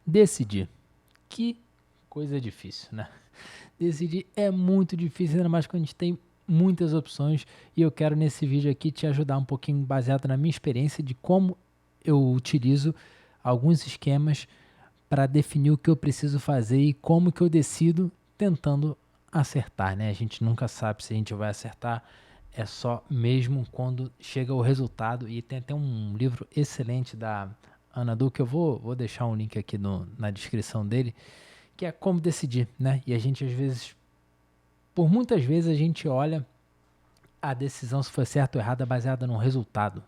Decidir. Que coisa difícil, né? Decidir é muito difícil, ainda mais quando a gente tem muitas opções. E eu quero nesse vídeo aqui te ajudar um pouquinho baseado na minha experiência de como eu utilizo alguns esquemas para definir o que eu preciso fazer e como que eu decido tentando acertar, né? A gente nunca sabe se a gente vai acertar, é só mesmo quando chega o resultado. E tem até um livro excelente da Ana Du, que eu vou deixar um link aqui na descrição dele, que é Como Decidir, né? E a gente às vezes, por muitas vezes a gente olha a decisão se foi certa ou errada baseada num resultado,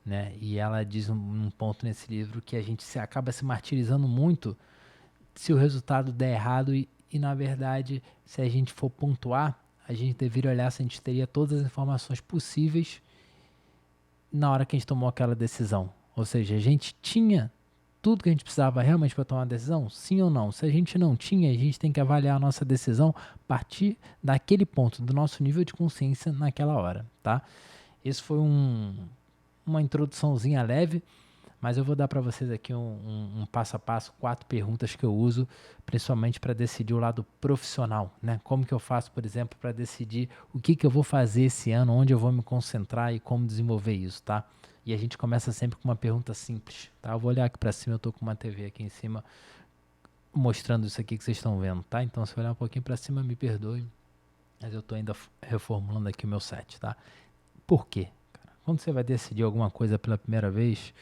né? E ela diz um ponto nesse livro que a gente acaba se martirizando muito se o resultado der errado e na verdade, se a gente for pontuar, a gente deveria olhar se a gente teria todas as informações possíveis na hora que a gente tomou aquela decisão. Ou seja, a gente tinha tudo que a gente precisava realmente para tomar uma decisão? Sim ou não? Se a gente não tinha, a gente tem que avaliar a nossa decisão a partir daquele ponto, do nosso nível de consciência naquela hora, tá? Esse foi uma introduçãozinha leve, mas eu vou dar para vocês aqui um passo a passo, 4 perguntas que eu uso, principalmente para decidir o lado profissional, né? Como que eu faço, por exemplo, para decidir o que eu vou fazer esse ano, onde eu vou me concentrar e como desenvolver isso, tá? E a gente começa sempre com uma pergunta simples, tá? Eu vou olhar aqui para cima, eu tô com uma TV aqui em cima mostrando isso aqui que vocês estão vendo, tá? Então se eu olhar um pouquinho para cima, me perdoe, mas eu tô ainda reformulando aqui o meu set, tá? Por quê? Quando você vai decidir alguma coisa pela primeira vez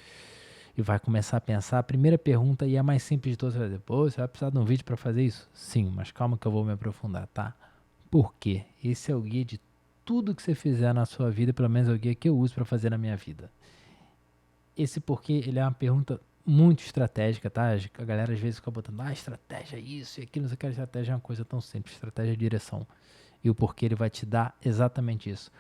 e vai começar a pensar, a primeira pergunta, e a mais simples de todas, você vai dizer, pô, você vai precisar de um vídeo para fazer isso? Sim, mas calma que eu vou me aprofundar, tá? Por quê? Esse é o guia de tudo que você fizer na sua vida, pelo menos é o guia que eu uso para fazer na minha vida. Esse porquê, ele é uma pergunta muito estratégica, tá? A galera às vezes fica botando, estratégia é isso e aquilo, não sei o que, estratégia é uma coisa tão simples, estratégia é direção. E o porquê ele vai te dar exatamente isso.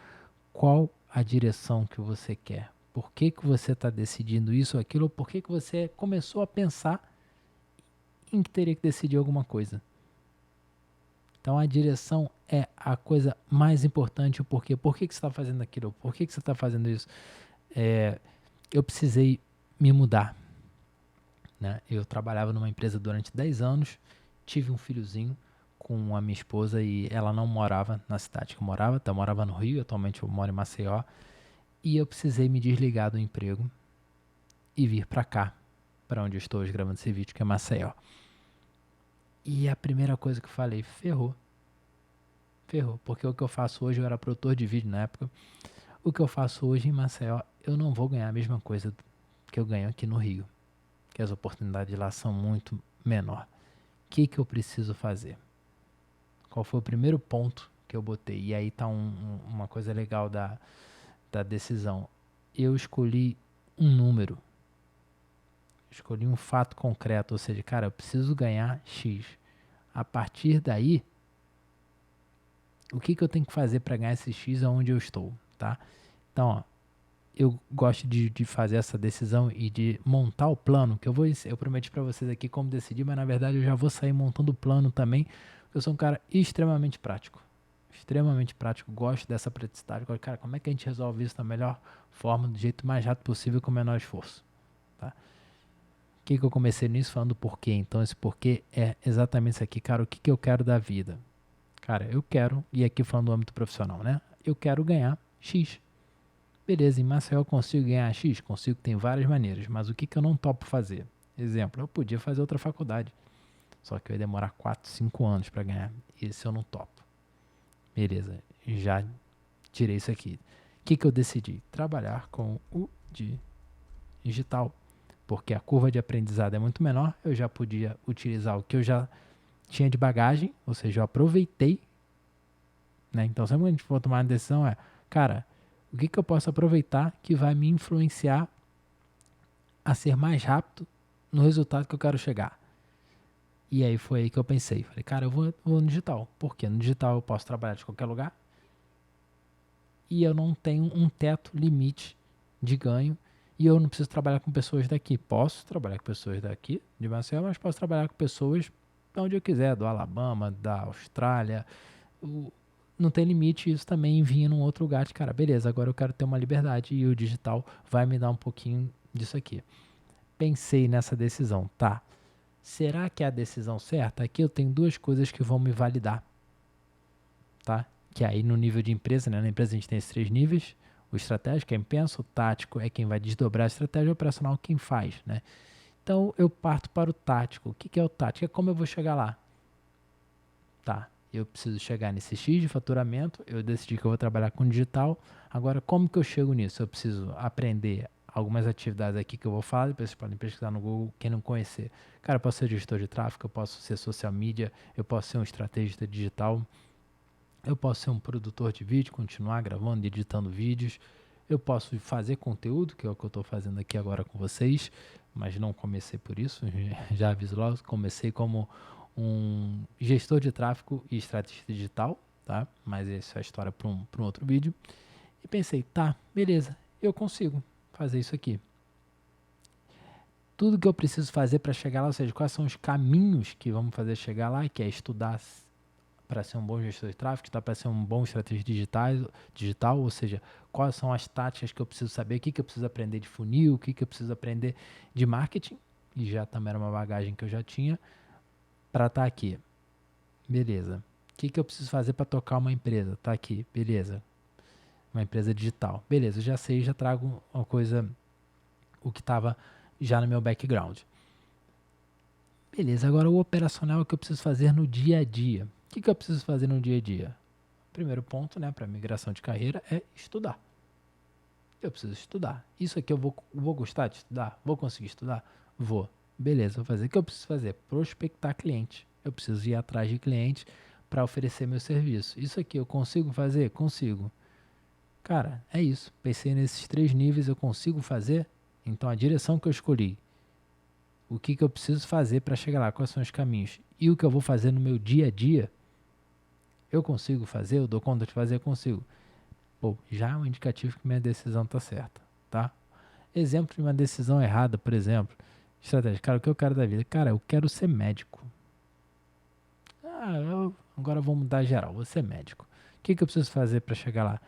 Qual a direção que você quer? Por que você está decidindo isso ou aquilo? Ou por que você começou a pensar em que teria que decidir alguma coisa? Então a direção é a coisa mais importante. O porquê? Por que você está fazendo aquilo? Por que você está fazendo isso? Eu precisei me mudar, né? Eu trabalhava numa empresa durante 10 anos, tive um filhozinho com a minha esposa e ela não morava na cidade que eu morava, então eu morava no Rio, atualmente eu moro em Maceió, e eu precisei me desligar do emprego e vir para cá, para onde eu estou hoje gravando esse vídeo, que é Maceió. E a primeira coisa que eu falei, ferrou, porque o que eu faço hoje, eu era produtor de vídeo na época, o que eu faço hoje em Maceió, eu não vou ganhar a mesma coisa que eu ganho aqui no Rio, que as oportunidades lá são muito menor. O que eu preciso fazer? Qual foi o primeiro ponto que eu botei? E aí tá uma coisa legal da decisão. Eu escolhi um número, escolhi um fato concreto, ou seja, cara, eu preciso ganhar X. A partir daí, o que eu tenho que fazer para ganhar esse X aonde eu estou, tá? Então, ó, eu gosto de fazer essa decisão e de montar o plano, que eu prometi para vocês aqui como decidir, mas na verdade eu já vou sair montando o plano também. Eu sou um cara extremamente prático, gosto dessa praticidade, cara, como é que a gente resolve isso da melhor forma, do jeito mais rápido possível com o menor esforço, tá? O que eu comecei nisso falando do porquê, então esse porquê é exatamente isso aqui, cara, o que eu quero da vida? Cara, eu quero, e aqui falando do âmbito profissional, né? Eu quero ganhar X. Beleza, em Maceió eu consigo ganhar X? Consigo, tem várias maneiras, mas o que eu não topo fazer? Exemplo, eu podia fazer outra faculdade, só que eu ia demorar 4, 5 anos para ganhar. Esse eu não topo. Beleza, já tirei isso aqui. O que eu decidi? Trabalhar com o digital, porque a curva de aprendizado é muito menor, eu já podia utilizar o que eu já tinha de bagagem, ou seja, eu aproveitei, né? Então sempre que a gente for tomar uma decisão cara, o que eu posso aproveitar que vai me influenciar a ser mais rápido no resultado que eu quero chegar? E aí foi aí que eu pensei, falei, cara, eu vou no digital, porque no digital eu posso trabalhar de qualquer lugar e eu não tenho um teto limite de ganho e eu não preciso trabalhar com pessoas daqui. Posso trabalhar com pessoas daqui, de Maceió, mas posso trabalhar com pessoas de onde eu quiser, do Alabama, da Austrália. Não tem limite, isso também vinha num outro lugar de, cara, beleza, agora eu quero ter uma liberdade e o digital vai me dar um pouquinho disso aqui. Pensei nessa decisão, tá? Será que é a decisão certa? Aqui eu tenho duas coisas que vão me validar, tá? Que aí no nível de empresa, né? Na empresa a gente tem esses 3 níveis. O estratégico, quem pensa, o tático é quem vai desdobrar a estratégia, o operacional quem faz, né? Então eu parto para o tático. O que é o tático? É como eu vou chegar lá. Tá, eu preciso chegar nesse X de faturamento, eu decidi que eu vou trabalhar com digital. Agora, como que eu chego nisso? Eu preciso aprender algumas atividades aqui que eu vou falar, depois vocês podem pesquisar no Google, quem não conhecer. Cara, eu posso ser gestor de tráfego, eu posso ser social media, eu posso ser um estrategista digital, eu posso ser um produtor de vídeo, continuar gravando e editando vídeos, eu posso fazer conteúdo, que é o que eu estou fazendo aqui agora com vocês, mas não comecei por isso, já aviso logo, comecei como um gestor de tráfego e estrategista digital, tá? Mas essa é a história para um outro vídeo. E pensei, tá, beleza, eu consigo fazer isso aqui. Tudo que eu preciso fazer para chegar lá, ou seja, quais são os caminhos que vamos fazer chegar lá, que é estudar para ser um bom gestor de tráfego, tá? Para ser um bom estrategista digital, ou seja, quais são as táticas que eu preciso saber, o que, que eu preciso aprender de funil, o que, que eu preciso aprender de marketing, e já também era uma bagagem que eu já tinha, para estar aqui. Beleza. O que, que eu preciso fazer para tocar uma empresa? Tá aqui, beleza. Uma empresa digital. Beleza, já sei, já trago uma coisa, o que estava já no meu background. Beleza, agora o operacional é o que eu preciso fazer no dia a dia. O que, que eu preciso fazer no dia a dia? Primeiro ponto, né, para migração de carreira é estudar. Eu preciso estudar. Isso aqui eu vou gostar de estudar? Vou conseguir estudar? Vou. Beleza, vou fazer. O que eu preciso fazer? Prospectar cliente. Eu preciso ir atrás de clientes para oferecer meu serviço. Isso aqui eu consigo fazer? Consigo. Cara, é isso. Pensei nesses 3 níveis, eu consigo fazer? Então a direção que eu escolhi, o que, que eu preciso fazer para chegar lá, quais são os caminhos e o que eu vou fazer no meu dia a dia, eu consigo fazer, eu dou conta de fazer, eu consigo. Pô, já é um indicativo que minha decisão está certa, tá? Exemplo de uma decisão errada, por exemplo, estratégia, cara, o que eu quero da vida? Cara, eu quero ser médico. Agora vou mudar geral, vou ser médico. O que, que eu preciso fazer para chegar lá?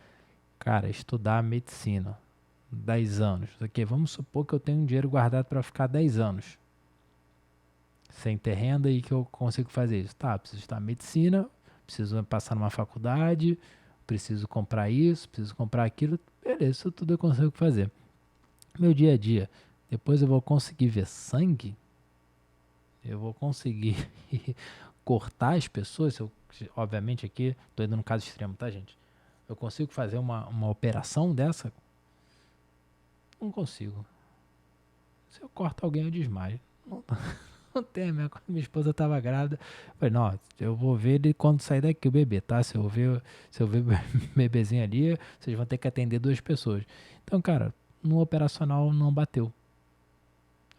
Cara, estudar medicina. 10 anos. Ok, vamos supor que eu tenho um dinheiro guardado para ficar 10 anos sem ter renda e que eu consigo fazer isso. Tá, preciso estudar medicina, preciso passar numa faculdade, preciso comprar isso, preciso comprar aquilo. Beleza, isso tudo eu consigo fazer. Meu dia a dia, depois eu vou conseguir ver sangue, eu vou conseguir cortar as pessoas. Obviamente aqui, estou indo no caso extremo, tá, gente? Eu consigo fazer uma operação dessa? Não consigo. Se eu corto alguém, eu desmaio. Não, não tem, minha esposa estava grávida. Eu falei, não, eu vou ver ele quando sair daqui o bebê, tá? Se eu ver o bebezinho ali, vocês vão ter que atender 2 pessoas. Então, cara, no operacional não bateu.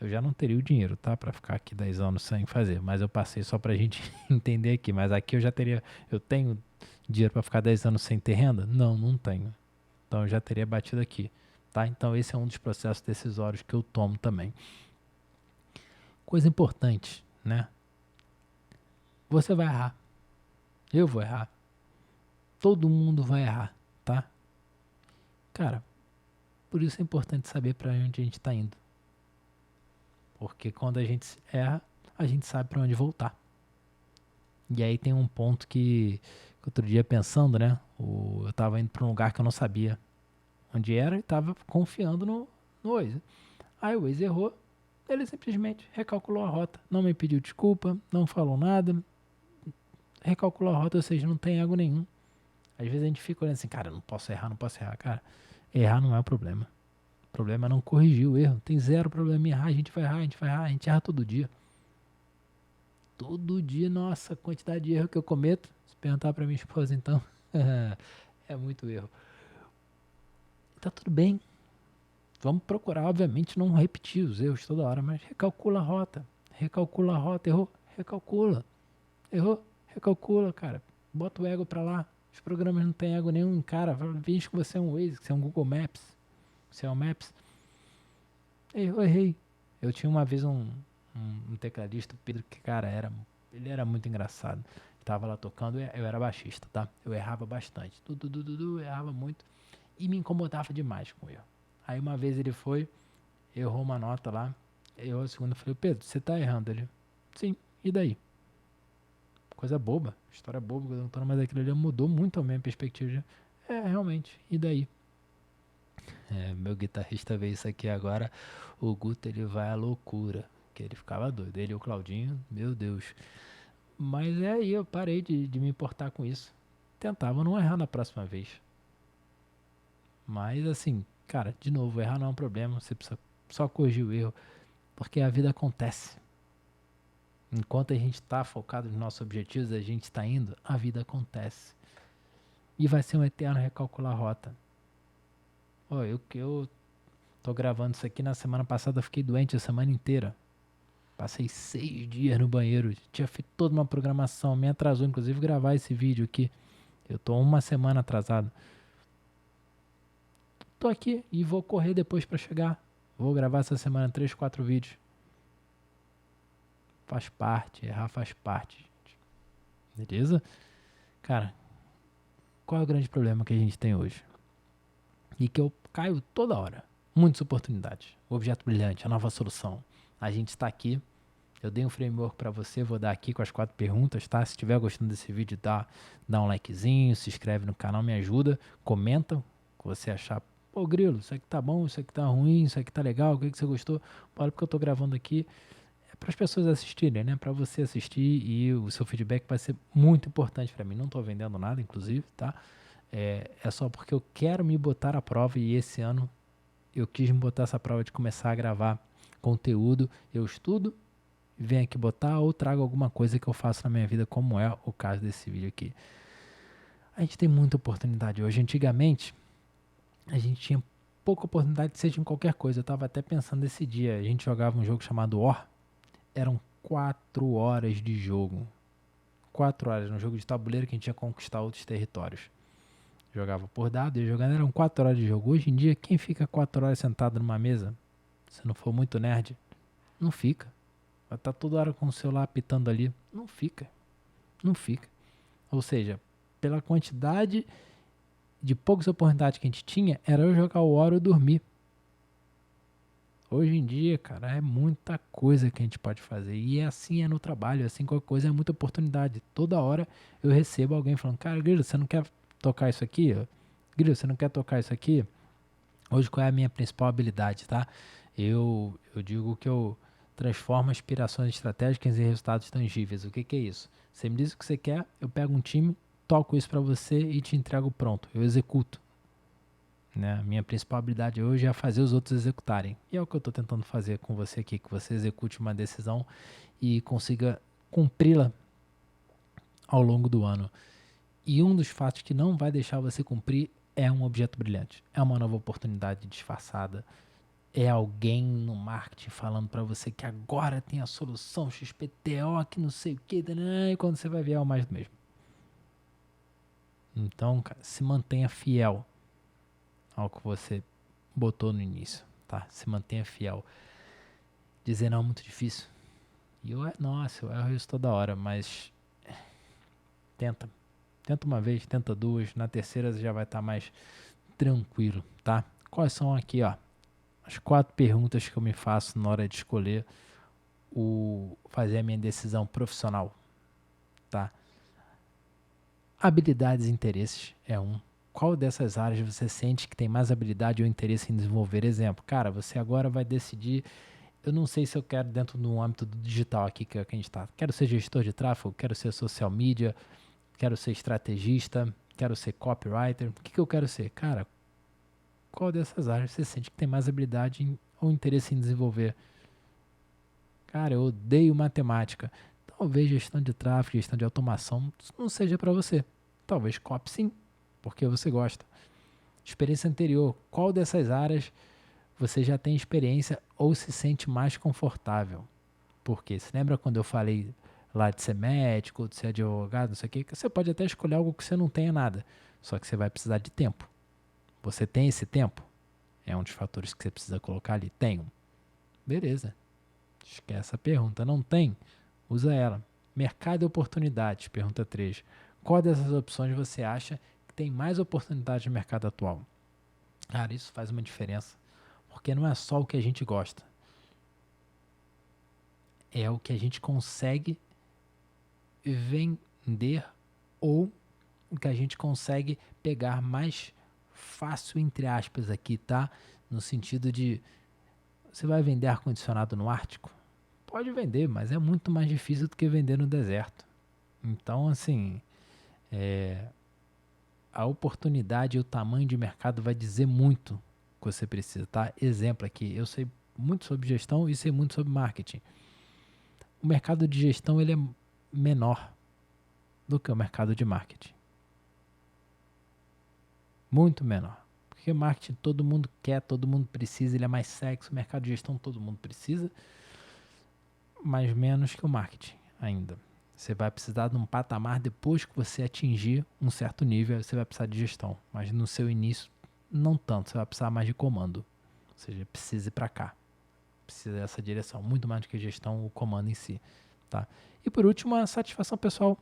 Eu já não teria o dinheiro, tá? Pra ficar aqui 10 anos sem fazer. Mas eu passei só pra gente entender aqui. Mas aqui eu já teria. Eu tenho dinheiro pra ficar 10 anos sem ter renda? Não, não tenho. Então eu já teria batido aqui, tá? Então esse é um dos processos decisórios que eu tomo também. Coisa importante, né? Você vai errar. Eu vou errar. Todo mundo vai errar, tá? Cara, por isso é importante saber para onde a gente está indo. Porque quando a gente erra, a gente sabe para onde voltar. E aí tem um ponto que outro dia pensando, né? Eu tava indo para um lugar que eu não sabia onde era e tava confiando no Waze. Aí o Waze errou, ele simplesmente recalculou a rota. Não me pediu desculpa, não falou nada, recalculou a rota, ou seja, não tem erro nenhum. Às vezes a gente fica olhando assim, cara, não posso errar, não posso errar. Cara, errar não é o problema. O problema é não corrigir o erro. Tem zero problema em errar, a gente vai errar, a gente vai errar, a gente erra todo dia. Todo dia, nossa, a quantidade de erro que eu cometo. Se perguntar pra minha esposa, então, é muito erro. Tá tudo bem. Vamos procurar, obviamente, não repetir os erros toda hora, mas recalcula a rota. Recalcula a rota, errou, recalcula. Errou, recalcula, cara. Bota o ego pra lá. Os programas não têm ego nenhum, cara. Finge que você é um Waze, que você é um Google Maps. Você é um Maps. Eu errei. Eu tinha uma vez um tecladista, o Pedro, que, cara, ele era muito engraçado. Tava lá tocando, eu era baixista, tá? Eu errava bastante. Errava muito. E me incomodava demais com o erro. Aí uma vez ele foi, errou uma nota lá, errou a segunda. Eu falei, Pedro, você tá errando. Ele, Sim, e daí? Coisa boba, história boba que eu tô contando, mas aquilo ali mudou muito a minha perspectiva. Realmente, e daí? Meu guitarrista veio isso aqui agora, o Guto ele vai à loucura, que ele ficava doido, ele e o Claudinho, meu Deus. Mas aí eu parei de me importar com isso. Tentava não errar na próxima vez. Mas assim, cara, de novo, errar não é um problema, você precisa só corrigir o erro, porque a vida acontece. Enquanto a gente está focado nos nossos objetivos, a gente está indo, a vida acontece. E vai ser um eterno recalcular a rota. Eu tô gravando isso aqui na semana passada, eu fiquei doente a semana inteira. Passei 6 dias no banheiro, tinha feito toda uma programação, me atrasou inclusive gravar esse vídeo aqui. Eu tô uma semana atrasado. Tô aqui e vou correr depois pra chegar. Vou gravar essa semana 3, 4 vídeos. Faz parte, errar faz parte, gente. Beleza? Cara, qual é o grande problema que a gente tem hoje? E que eu caio toda hora. Muitas oportunidades. O objeto brilhante, a nova solução. A gente está aqui. Eu dei um framework para você, vou dar aqui com as 4 perguntas, tá? Se estiver gostando desse vídeo, dá um likezinho, se inscreve no canal, me ajuda, comenta o que você achar. Pô, Grilo, isso aqui tá bom, isso aqui tá ruim, isso aqui tá legal, o que você gostou? Olha, porque eu tô gravando aqui é para as pessoas assistirem, né? Para você assistir e o seu feedback vai ser muito importante para mim. Não tô vendendo nada, inclusive, tá? É só porque eu quero me botar à prova e esse ano eu quis me botar essa prova de começar a gravar conteúdo. Eu estudo, venho aqui botar ou trago alguma coisa que eu faço na minha vida, como é o caso desse vídeo aqui. A gente tem muita oportunidade hoje. Antigamente, a gente tinha pouca oportunidade, seja em qualquer coisa. Eu tava até pensando esse dia, a gente jogava um jogo chamado War, eram 4 horas de jogo. 4 horas, um jogo de tabuleiro que a gente ia conquistar outros territórios. Jogava por dado e jogando, eram 4 horas de jogo. Hoje em dia, quem fica 4 horas sentado numa mesa, se não for muito nerd, não fica. Vai estar toda hora com o celular apitando ali. Não fica. Não fica. Ou seja, pela quantidade de poucas oportunidades que a gente tinha, era eu jogar o War ou dormir. Hoje em dia, cara, é muita coisa que a gente pode fazer. E é assim no trabalho, é assim qualquer coisa, é muita oportunidade. Toda hora eu recebo alguém falando, cara, Grilo, você não quer tocar isso aqui? Grilo, você não quer tocar isso aqui? Hoje qual é a minha principal habilidade, tá? Eu digo que eu transformo aspirações estratégicas em resultados tangíveis. O que é isso? Você me diz o que você quer, eu pego um time, toco isso para você e te entrego pronto. Eu executo. Né? A minha principal habilidade hoje é fazer os outros executarem. E é o que eu estou tentando fazer com você aqui, que você execute uma decisão e consiga cumpri-la ao longo do ano. E um dos fatos que não vai deixar você cumprir é um objeto brilhante. É uma nova oportunidade disfarçada. É alguém no marketing falando para você que agora tem a solução XPTO, que não sei o que, e quando você vai ver é o mais do mesmo. Então, cara, se mantenha fiel ao que você botou no início, tá? Se mantenha fiel. Dizer não é muito difícil. E nossa, eu erro isso toda hora, mas tenta. Tenta uma vez, tenta duas, na terceira você já vai estar mais tranquilo, tá? Quais são aqui, ó, as 4 perguntas que eu me faço na hora de escolher fazer a minha decisão profissional, tá? Habilidades e interesses é um. Qual dessas áreas você sente que tem mais habilidade ou interesse em desenvolver? Exemplo, cara, você agora vai decidir. Eu não sei se eu quero dentro do âmbito do digital aqui que a gente está. Quero ser gestor de tráfego, quero ser social media, quero ser estrategista, quero ser copywriter. O que eu quero ser? Cara, qual dessas áreas você sente que tem mais habilidade ou interesse em desenvolver? Cara, eu odeio matemática. Talvez gestão de tráfego, gestão de automação não seja para você. Talvez copy sim, porque você gosta. Experiência anterior, qual dessas áreas você já tem experiência ou se sente mais confortável? Porque se lembra quando eu falei lá de ser médico, de ser advogado, não sei o que você pode até escolher algo que você não tenha nada, só que você vai precisar de tempo. Você tem esse tempo? É um dos fatores que você precisa colocar ali. Tenho. Beleza. Esquece a pergunta. Não tem? Usa ela. Mercado e oportunidades, pergunta 3. Qual dessas opções você acha que tem mais oportunidade no mercado atual? Cara, isso faz uma diferença. Porque não é só o que a gente gosta. é o que a gente consegue vender ou o que a gente consegue pegar mais fácil, entre aspas, aqui, tá? No sentido de, você vai vender ar-condicionado no Ártico? Pode vender, mas é muito mais difícil do que vender no deserto. Então, assim, a oportunidade e o tamanho de mercado vai dizer muito o que você precisa, tá? Exemplo aqui, eu sei muito sobre gestão e sei muito sobre marketing. O mercado de gestão, ele é menor do que o mercado de marketing. Muito menor. Porque marketing todo mundo quer, todo mundo precisa, ele é mais sexy. O mercado de gestão todo mundo precisa, mas menos que o marketing ainda. Você vai precisar de um patamar depois que você atingir um certo nível, você vai precisar de gestão. Mas no seu início, não tanto. Você vai precisar mais de comando. Ou seja, precisa ir para cá. Precisa dessa direção. Muito mais do que gestão, o comando em si. Tá? E por último, a satisfação pessoal.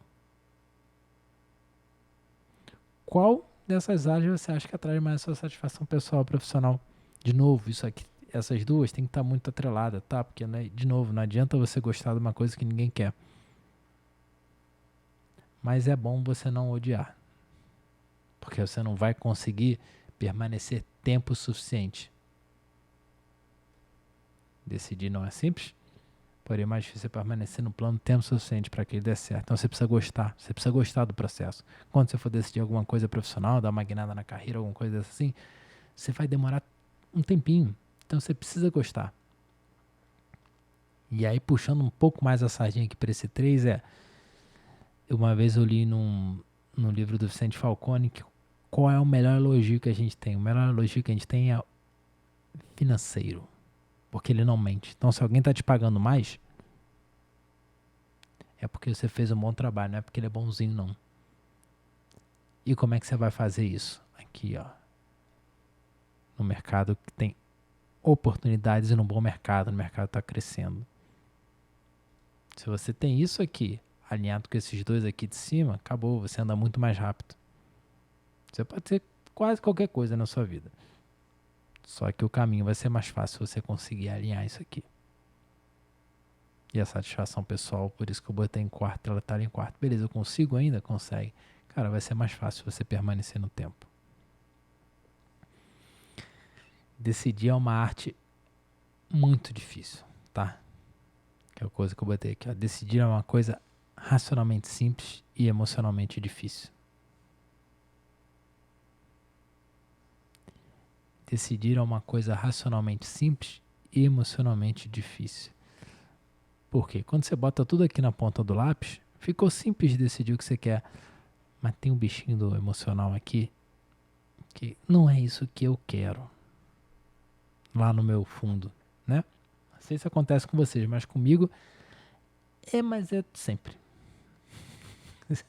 Qual dessas áreas você acha que atrai mais a sua satisfação pessoal profissional? De novo, isso aqui, essas duas tem que estar muito atreladas, tá? Porque, né, de novo, não adianta você gostar de uma coisa que ninguém quer. Mas é bom você não odiar. Porque você não vai conseguir permanecer tempo suficiente. Decidir não é simples, porém é mais difícil permanecer no plano tempo suficiente para que ele dê certo. Então você precisa gostar do processo. Quando você for decidir alguma coisa profissional, dar uma guinada na carreira, alguma coisa assim, você vai demorar um tempinho. Então você precisa gostar. E aí, puxando um pouco mais a sardinha aqui para esse 3, uma vez eu li num livro do Vicente Falcone que qual é o melhor elogio que a gente tem? O melhor elogio que a gente tem é financeiro. Porque ele não mente. Então, se alguém está te pagando mais, é porque você fez um bom trabalho, não é porque ele é bonzinho, não. E como é que você vai fazer isso? Aqui, ó. No mercado que tem oportunidades e no bom mercado, o mercado está crescendo. Se você tem isso aqui, alinhado com esses dois aqui de cima, acabou, você anda muito mais rápido. Você pode ter quase qualquer coisa na sua vida. Só que o caminho vai ser mais fácil se você conseguir alinhar isso aqui. E a satisfação pessoal, por isso que eu botei em quarto, ela tá ali em quarto. Beleza, eu consigo ainda? Consegue. Cara, vai ser mais fácil você permanecer no tempo. Decidir é uma arte muito difícil, tá? Que é a coisa que eu botei aqui, ó. Decidir é uma coisa racionalmente simples e emocionalmente difícil. Decidir é uma coisa racionalmente simples e emocionalmente difícil. Por quê? Quando você bota tudo aqui na ponta do lápis, ficou simples de decidir o que você quer. Mas tem um bichinho do emocional aqui que não é isso que eu quero. Lá no meu fundo, né? Não sei se acontece com vocês, mas comigo mas é sempre.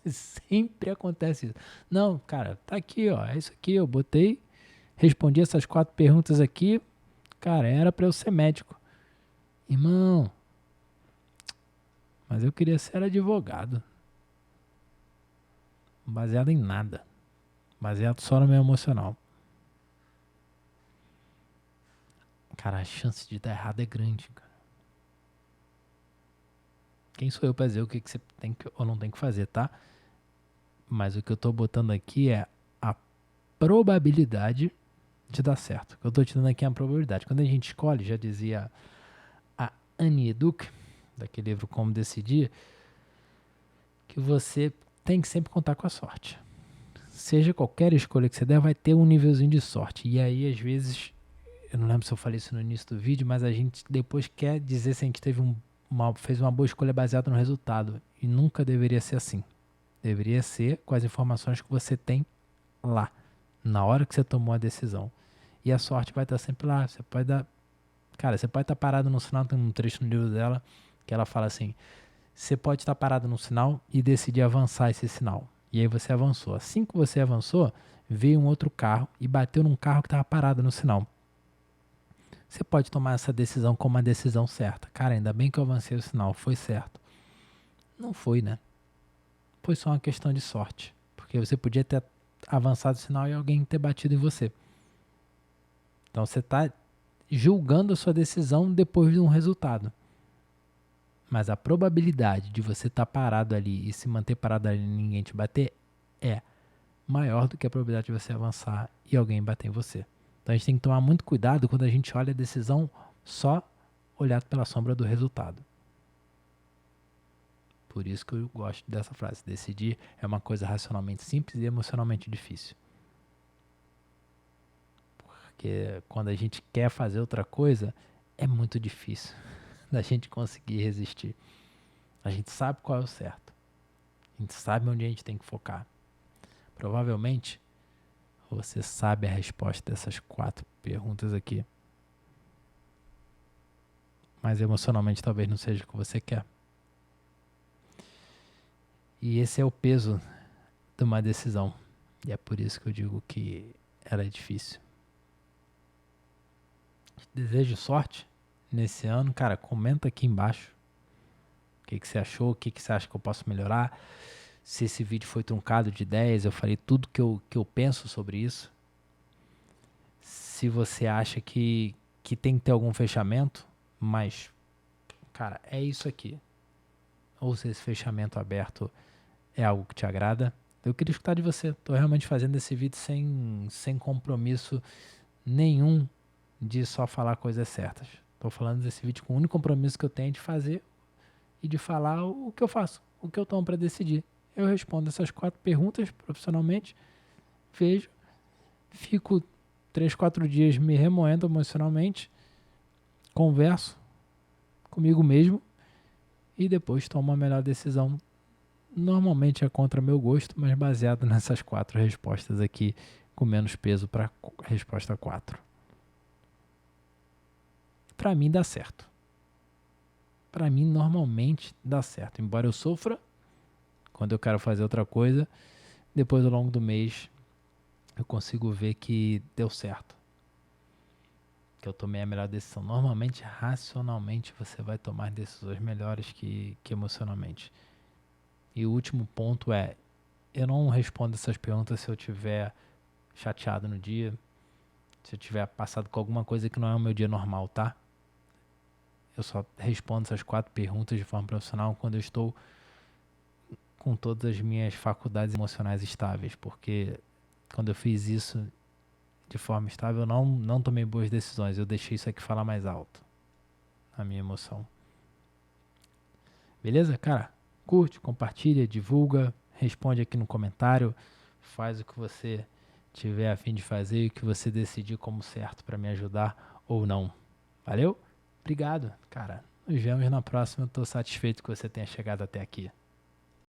Sempre acontece isso. Não, cara, tá aqui, ó. É isso aqui, eu botei, respondi essas 4 perguntas aqui. Cara, era pra eu ser médico. Irmão, mas eu queria ser advogado. Baseado em nada. Baseado só no meu emocional. Cara, a chance de dar errado é grande, cara. Quem sou eu pra dizer o que você tem que ou não tem que fazer, tá? Mas o que eu tô botando aqui é a probabilidade de dar certo. O que eu tô te dando aqui é a probabilidade. Quando a gente escolhe, já dizia a Annie Duke, daquele livro Como Decidir, que você tem que sempre contar com a sorte. Seja qualquer escolha que você der, vai ter um nívelzinho de sorte. E aí, às vezes, eu não lembro se eu falei isso no início do vídeo, mas a gente depois quer dizer se a gente teve fez uma boa escolha baseada no resultado. E nunca deveria ser assim. Deveria ser com as informações que você tem lá, na hora que você tomou a decisão. E a sorte vai estar sempre lá. Você pode dar. Cara, você pode estar parado no sinal, tem um trecho no livro dela que ela fala assim: você pode estar parado no sinal e decidir avançar esse sinal. E aí você avançou. Assim que você avançou, veio um outro carro e bateu num carro que estava parado no sinal. Você pode tomar essa decisão como uma decisão certa. Cara, ainda bem que eu avancei o sinal, foi certo. Não foi, né? Foi só uma questão de sorte. Porque você podia ter avançado o sinal e alguém ter batido em você. Então você está julgando a sua decisão depois de um resultado. Mas a probabilidade de você estar parado ali e se manter parado ali e ninguém te bater é maior do que a probabilidade de você avançar e alguém bater em você. Então a gente tem que tomar muito cuidado quando a gente olha a decisão só olhado pela sombra do resultado. Por isso que eu gosto dessa frase. Decidir é uma coisa racionalmente simples e emocionalmente difícil. Porque quando a gente quer fazer outra coisa, é muito difícil da gente conseguir resistir. A gente sabe qual é o certo. A gente sabe onde a gente tem que focar. Provavelmente, você sabe a resposta dessas 4 perguntas aqui. Mas emocionalmente talvez não seja o que você quer. E esse é o peso de uma decisão. E é por isso que eu digo que ela é difícil. Desejo sorte nesse ano. Cara, comenta aqui embaixo o que você achou, o que você acha que eu posso melhorar. Se esse vídeo foi truncado de ideias, eu falei tudo que eu penso sobre isso. Se você acha que tem que ter algum fechamento, mas, cara, é isso aqui. Ou se esse fechamento aberto é algo que te agrada. Eu queria escutar de você. Tô realmente fazendo esse vídeo sem compromisso nenhum de só falar coisas certas. Tô falando desse vídeo com o único compromisso que eu tenho de fazer e de falar o que eu faço, o que eu tomo para decidir. Eu respondo essas 4 perguntas profissionalmente, vejo, fico 3, 4 dias me remoendo emocionalmente, converso comigo mesmo e depois tomo a melhor decisão. Normalmente é contra meu gosto, mas baseado nessas 4 respostas aqui, com menos peso para a resposta 4. Para mim dá certo. Para mim normalmente dá certo. Embora eu sofra quando eu quero fazer outra coisa, depois ao longo do mês eu consigo ver que deu certo. Que eu tomei a melhor decisão. Normalmente, racionalmente, você vai tomar decisões melhores que emocionalmente. E o último ponto é, eu não respondo essas perguntas se eu estiver chateado no dia, se eu tiver passado com alguma coisa que não é o meu dia normal, tá? Eu só respondo essas 4 perguntas de forma profissional quando eu estou com todas as minhas faculdades emocionais estáveis, porque quando eu fiz isso de forma estável, eu não tomei boas decisões, eu deixei isso aqui falar mais alto, a minha emoção. Beleza? Cara, curte, compartilha, divulga, responde aqui no comentário, faz o que você tiver a fim de fazer e o que você decidir como certo para me ajudar ou não. Valeu? Obrigado, cara. Nos vemos na próxima. Estou satisfeito que você tenha chegado até aqui.